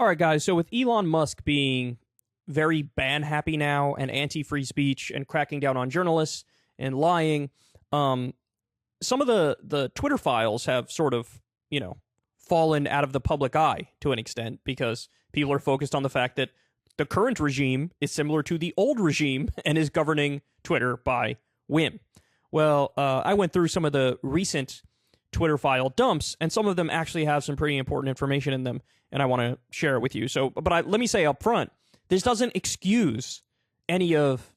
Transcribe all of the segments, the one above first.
All right, guys. So with Elon Musk being very ban happy now and anti-free speech and cracking down on journalists and lying, some of the Twitter files have sort of, fallen out of the public eye to an extent because people are focused on the fact that the current regime is similar to the old regime and is governing Twitter by whim. Well, I went through some of the recent Twitter file dumps, and some of them actually have some pretty important information in them, and I want to share it with you. So, but let me say up front, this doesn't excuse any of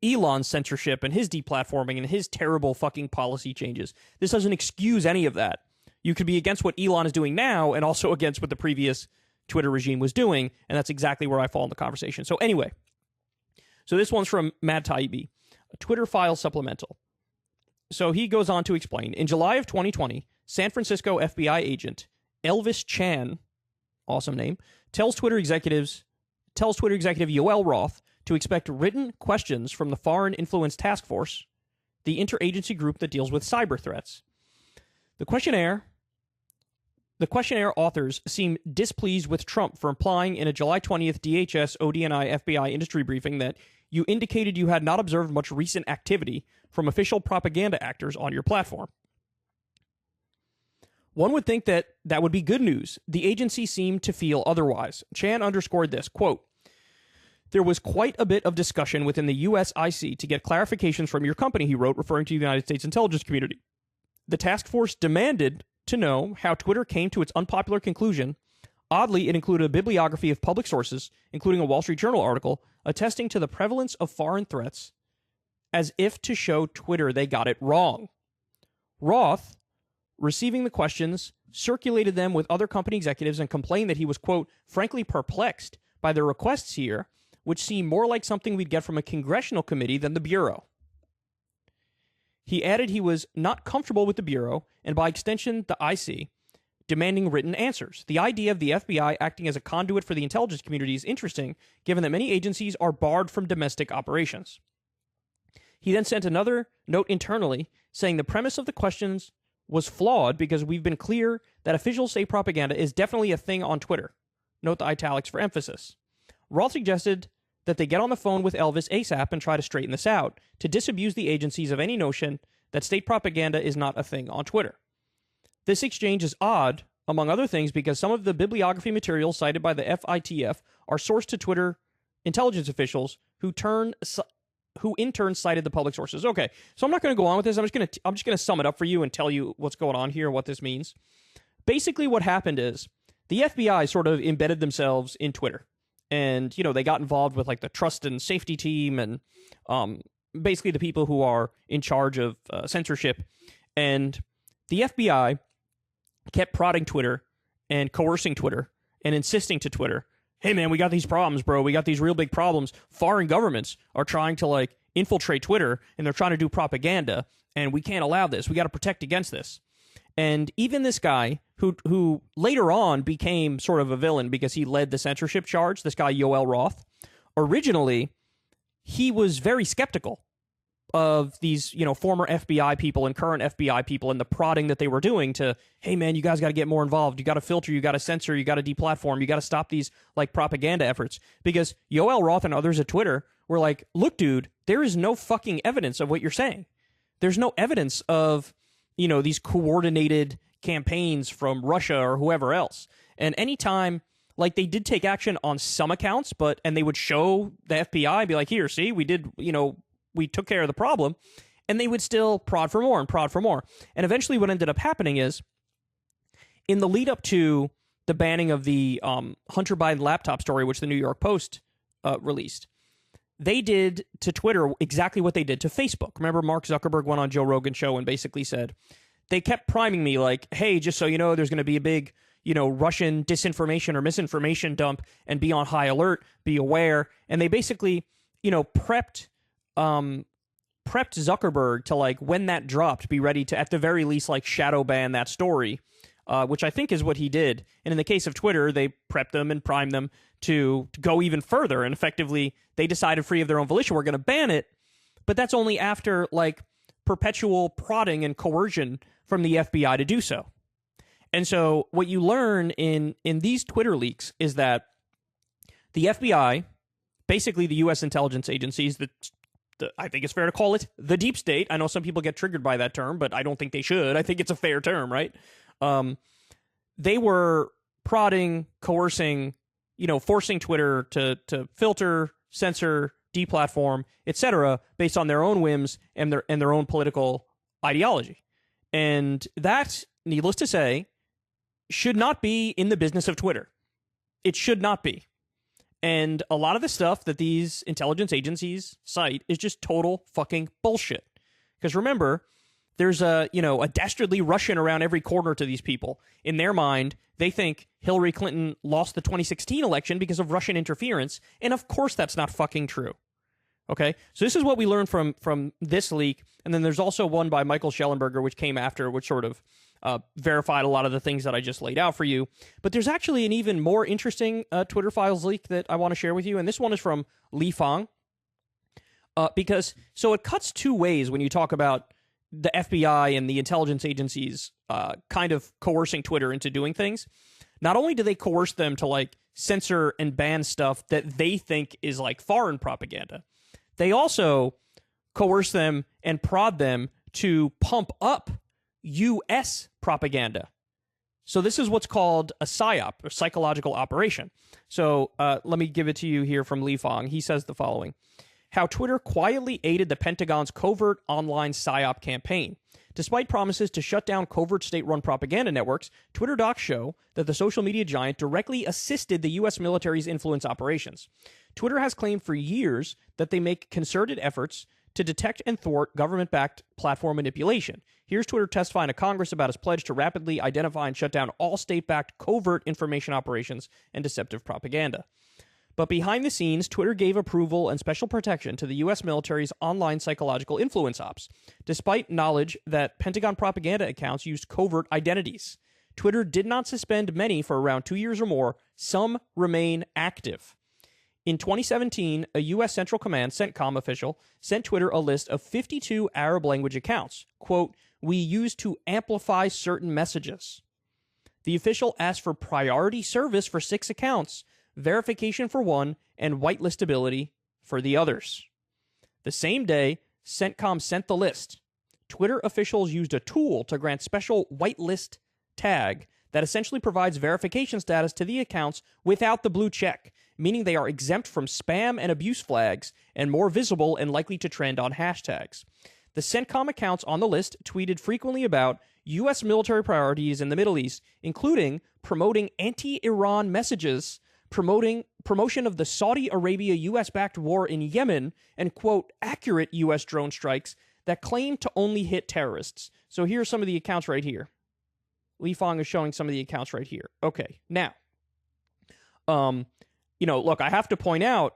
Elon's censorship and his deplatforming and his terrible fucking policy changes. This doesn't excuse any of that. You could be against what Elon is doing now and also against what the previous Twitter regime was doing, and that's exactly where I fall in the conversation. So anyway, so this one's from Mad Taibbi, a Twitter file supplemental. So he goes on to explain, in July of 2020, San Francisco FBI agent Elvis Chan, awesome name, tells Twitter executive Yoel Roth to expect written questions from the Foreign Influence Task Force, the interagency group that deals with cyber threats. The questionnaire authors seem displeased with Trump for implying in a July 20th DHS ODNI FBI industry briefing that you indicated you had not observed much recent activity from official propaganda actors on your platform. One would think that would be good news. The agency seemed to feel otherwise. Chan underscored this, quote, there was quite a bit of discussion within the USIC to get clarifications from your company, he wrote, referring to the United States intelligence community. The task force demanded to know how Twitter came to its unpopular conclusion. Oddly, it included a bibliography of public sources, including a Wall Street Journal article, attesting to the prevalence of foreign threats, as if to show Twitter they got it wrong. Roth, receiving the questions, circulated them with other company executives and complained that he was, quote, frankly perplexed by the requests here, which seem more like something we'd get from a congressional committee than the Bureau. He added he was not comfortable with the Bureau, and by extension, the IC, demanding written answers. The idea of the FBI acting as a conduit for the intelligence community is interesting, given that many agencies are barred from domestic operations. He then sent another note internally, saying the premise of the questions was flawed because we've been clear that official state propaganda is definitely a thing on Twitter. Note the italics for emphasis. Roth suggested that they get on the phone with Elvis ASAP and try to straighten this out, to disabuse the agencies of any notion that state propaganda is not a thing on Twitter. This exchange is odd, among other things, because some of the bibliography materials cited by the FITF are sourced to Twitter intelligence officials who in turn cited the public sources. Okay, so I'm not going to go on with this. I'm just going to sum it up for you and tell you what's going on here, what this means. Basically, what happened is the FBI sort of embedded themselves in Twitter. And, they got involved with, like, the trust and safety team and basically the people who are in charge of censorship. And the FBI kept prodding Twitter and coercing Twitter and insisting to Twitter, hey, man, we got these problems, bro. We got these real big problems. Foreign governments are trying to, like, infiltrate Twitter, and they're trying to do propaganda, and we can't allow this. We got to protect against this. And even this guy, who later on became sort of a villain because he led the censorship charge, this guy Yoel Roth, originally, he was very skeptical of these, former FBI people and current FBI people and the prodding that they were doing to, hey, man, you guys got to get more involved. You got to filter, you got to censor, you got to deplatform, you got to stop these, like, propaganda efforts. Because Yoel Roth and others at Twitter were like, look, dude, there is no fucking evidence of what you're saying. There's no evidence of, these coordinated campaigns from Russia or whoever else. And anytime, like, they did take action on some accounts, and they would show the FBI, be like, here, see, we did, we took care of the problem, and they would still prod for more and prod for more. And eventually what ended up happening is, in the lead up to the banning of the Hunter Biden laptop story, which the New York Post released, they did to Twitter exactly what they did to Facebook. Remember, Mark Zuckerberg went on Joe Rogan's show and basically said, they kept priming me like, hey, just so you know, there's going to be a big, Russian disinformation or misinformation dump, and be on high alert, be aware. And they basically, prepped Zuckerberg to, like, when that dropped, be ready to, at the very least, like, shadow ban that story, which I think is what he did. And in the case of Twitter, they prepped them and primed them to go even further. And effectively, they decided free of their own volition, we're going to ban it. But that's only after, like, perpetual prodding and coercion from the FBI to do so. And so what you learn in these Twitter leaks is that the FBI, basically the U.S. intelligence agencies, I think it's fair to call it the deep state. I know some people get triggered by that term, but I don't think they should. I think it's a fair term, right? They were prodding, coercing, forcing Twitter to filter, censor, deplatform, etc., based on their own whims and their own political ideology. And that, needless to say, should not be in the business of Twitter. It should not be. And a lot of the stuff that these intelligence agencies cite is just total fucking bullshit. Because remember, there's a dastardly Russian around every corner to these people. In their mind, they think Hillary Clinton lost the 2016 election because of Russian interference, and of course that's not fucking true. Okay? So this is what we learned from this leak, and then there's also one by Michael Schellenberger, which came after, which sort of verified a lot of the things that I just laid out for you. But there's actually an even more interesting Twitter Files leak that I want to share with you, and this one is from Li Fang. Because it cuts two ways when you talk about the FBI and the intelligence agencies kind of coercing Twitter into doing things. Not only do they coerce them to censor and ban stuff that they think is foreign propaganda, they also coerce them and prod them to pump up U.S. propaganda. So this is what's called a Psyop, or psychological operation. So let me give it to you here from Li Fang. He says the following: how Twitter quietly aided the Pentagon's covert online Psyop campaign. Despite promises to shut down covert state-run propaganda networks, Twitter docs show that the social media giant directly assisted the U.S. military's influence operations. Twitter has claimed for years that they make concerted efforts to detect and thwart government-backed platform manipulation. Here's Twitter testifying to Congress about its pledge to rapidly identify and shut down all state-backed covert information operations and deceptive propaganda. But behind the scenes, Twitter gave approval and special protection to the U.S. military's online psychological influence ops, despite knowledge that Pentagon propaganda accounts used covert identities. Twitter did not suspend many for around 2 years or more. Some remain active. In 2017, a U.S. Central Command CENTCOM official sent Twitter a list of 52 Arab-language accounts, quote, we use to amplify certain messages. The official asked for priority service for 6 accounts, verification for one, and whitelistability for the others. The same day, CENTCOM sent the list. Twitter officials used a tool to grant special whitelist tag that essentially provides verification status to the accounts without the blue check, meaning they are exempt from spam and abuse flags and more visible and likely to trend on hashtags. The CENTCOM accounts on the list tweeted frequently about U.S. military priorities in the Middle East, including promoting anti-Iran messages, promotion of the Saudi Arabia U.S.-backed war in Yemen, and, quote, accurate U.S. drone strikes that claim to only hit terrorists. So here are some of the accounts right here. Li Fang is showing some of the accounts right here. Okay, now, look, I have to point out,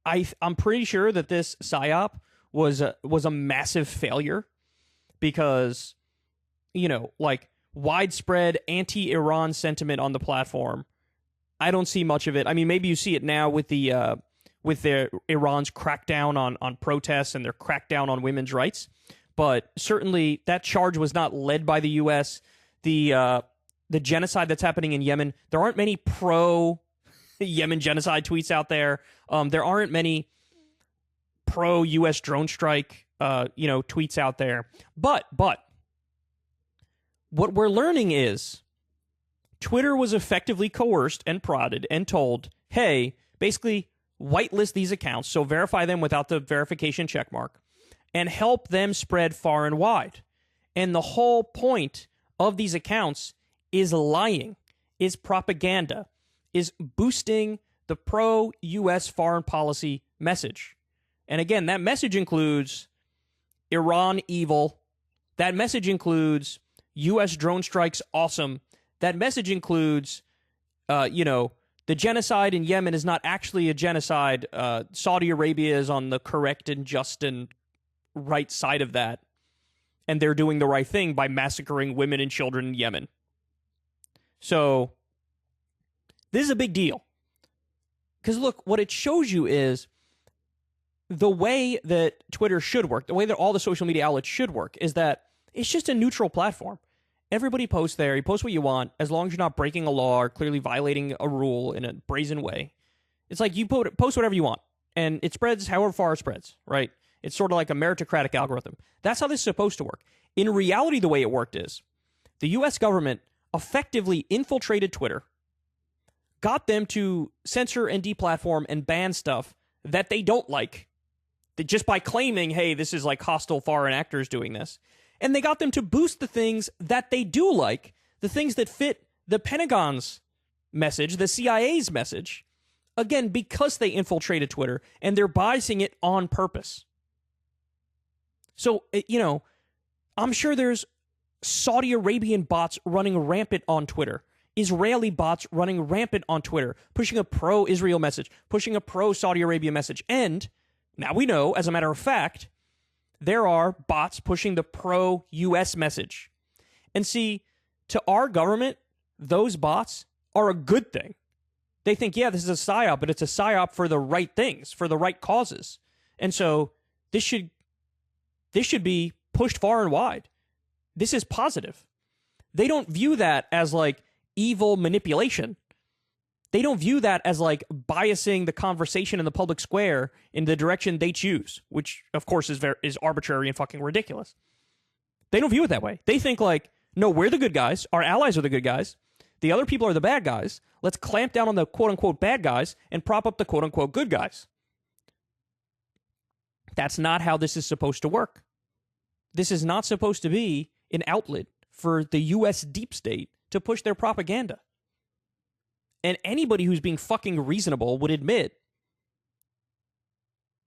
I'm pretty sure that this Psyop was a massive failure because, widespread anti-Iran sentiment on the platform, I don't see much of it. I mean, maybe you see it now with their Iran's crackdown on protests and their crackdown on women's rights, but certainly that charge was not led by the U.S. The genocide that's happening in Yemen, there aren't many pro-Yemen genocide tweets out there. There aren't many pro-U.S. drone strike, tweets out there. But what we're learning is Twitter was effectively coerced and prodded and told, hey, basically whitelist these accounts, so verify them without the verification checkmark, and help them spread far and wide. And the whole point of these accounts is lying, is propaganda, is boosting the pro-U.S. foreign policy message. And again, that message includes Iran evil. That message includes U.S. drone strikes awesome. That message includes, the genocide in Yemen is not actually a genocide. Saudi Arabia is on the correct and just and right side of that. And they're doing the right thing by massacring women and children in Yemen. So, this is a big deal. Because look, what it shows you is the way that Twitter should work, the way that all the social media outlets should work, is that it's just a neutral platform. Everybody posts there. You post what you want, as long as you're not breaking a law or clearly violating a rule in a brazen way. It's like you post whatever you want, and it spreads however far it spreads, right? It's sort of like a meritocratic algorithm. That's how this is supposed to work. In reality, the way it worked is the U.S. government effectively infiltrated Twitter, got them to censor and deplatform and ban stuff that they don't like, just by claiming, hey, this is like hostile foreign actors doing this. And they got them to boost the things that they do like, the things that fit the Pentagon's message, the CIA's message, again, because they infiltrated Twitter, and they're biasing it on purpose. So, I'm sure there's Saudi Arabian bots running rampant on Twitter, Israeli bots running rampant on Twitter, pushing a pro-Israel message, pushing a pro-Saudi Arabia message. And now we know, as a matter of fact, there are bots pushing the pro-US message. And see, to our government, those bots are a good thing. They think, yeah, this is a psyop, but it's a psyop for the right things, for the right causes. And so this should be pushed far and wide. This is positive. They don't view that as like evil manipulation. They don't view that as like biasing the conversation in the public square in the direction they choose, which of course is arbitrary and fucking ridiculous. They don't view it that way. They think like, no, we're the good guys. Our allies are the good guys. The other people are the bad guys. Let's clamp down on the quote-unquote bad guys and prop up the quote-unquote good guys. That's not how this is supposed to work. This is not supposed to be an outlet for the U.S. deep state to push their propaganda. And anybody who's being fucking reasonable would admit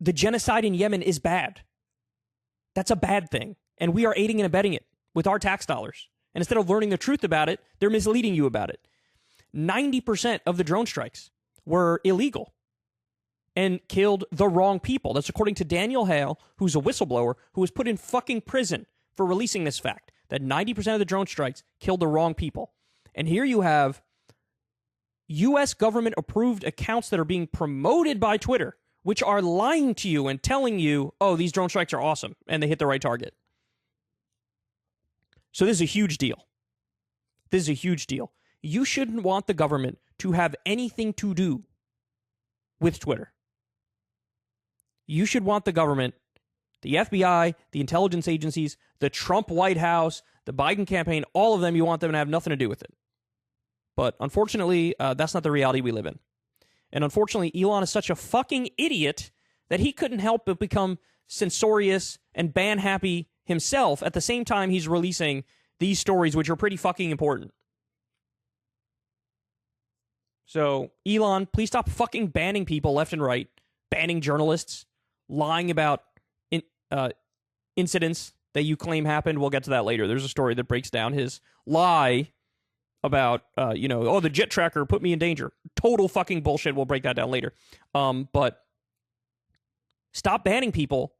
the genocide in Yemen is bad. That's a bad thing. And we are aiding and abetting it with our tax dollars. And instead of learning the truth about it, they're misleading you about it. 90% of the drone strikes were illegal and killed the wrong people. That's according to Daniel Hale, who's a whistleblower, who was put in fucking prison for releasing this fact, that 90% of the drone strikes killed the wrong people. And here you have U.S. government-approved accounts that are being promoted by Twitter, which are lying to you and telling you, oh, these drone strikes are awesome, and they hit the right target. So this is a huge deal. This is a huge deal. You shouldn't want the government to have anything to do with Twitter. You should want the government, the FBI, the intelligence agencies, the Trump White House, the Biden campaign, all of them, you want them to have nothing to do with it. But unfortunately, that's not the reality we live in. And unfortunately, Elon is such a fucking idiot that he couldn't help but become censorious and ban happy himself at the same time he's releasing these stories, which are pretty fucking important. So, Elon, please stop fucking banning people left and right, banning journalists, lying about incidents that you claim happened. We'll get to that later. There's a story that breaks down his lie about, the jet tracker put me in danger. Total fucking bullshit. We'll break that down later. But stop banning people.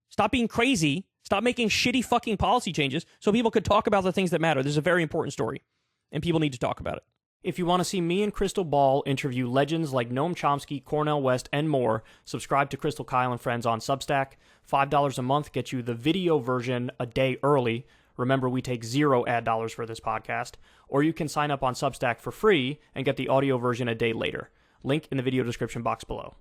Stop being crazy. Stop making shitty fucking policy changes so people could talk about the things that matter. This is a very important story, and people need to talk about it. If you want to see me and Crystal Ball interview legends like Noam Chomsky, Cornel West, and more, subscribe to Crystal, Kyle, and Friends on Substack. $5 a month gets you the video version a day early. Remember, we take 0 ad dollars for this podcast. Or you can sign up on Substack for free and get the audio version a day later. Link in the video description box below.